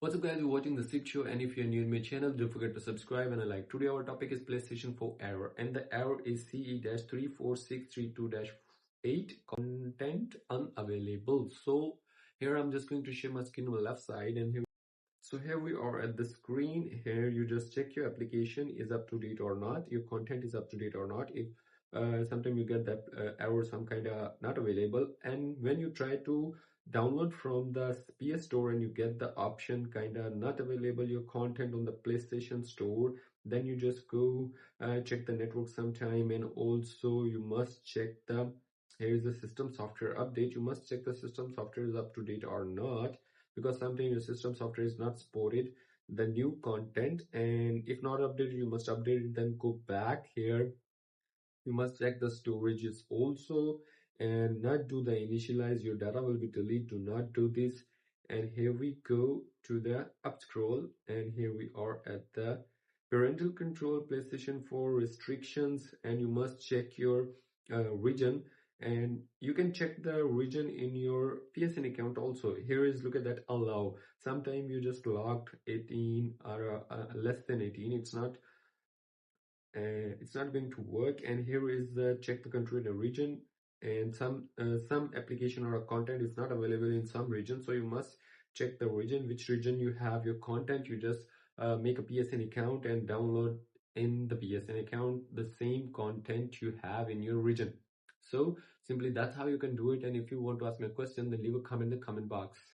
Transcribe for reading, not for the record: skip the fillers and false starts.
What's up guys, you're watching the Sip Show, and if you're new to my channel, don't forget to subscribe and a like. Today our topic is PlayStation 4 error, and the error is CE-34632-8, content unavailable. So here I'm just going to share my screen on the left side, and here we are at the screen. Here you just check your application is up to date or not, your content is up to date or not. If sometimes you get that error, some kind of not available, and when you try to download from the PS store and you get the option kind of not available your content on the PlayStation store, then you just go check the network sometime, and also you must check the here is the system software update. You must check the system software is up to date or not, because sometimes your system software is not supported the new content, and if not updated you must update it. Then go back here, you must check the storages also, and not do the initialize your data will be deleted. Do not do this. And here we go to the up scroll, and here we are at the parental control PlayStation 4 restrictions, and you must check your region, and you can check the region in your PSN account also. Here is, look at that, allow. Sometime you just logged 18 or less than 18, it's not going to work. And here is the check the country in a region, and some application or content is not available in some region, so you must check the region, which region you have your content. You just make a PSN account and download in the PSN account the same content you have in your region. So simply that's how you can do it. And if you want to ask me a question, then leave a comment in the comment box.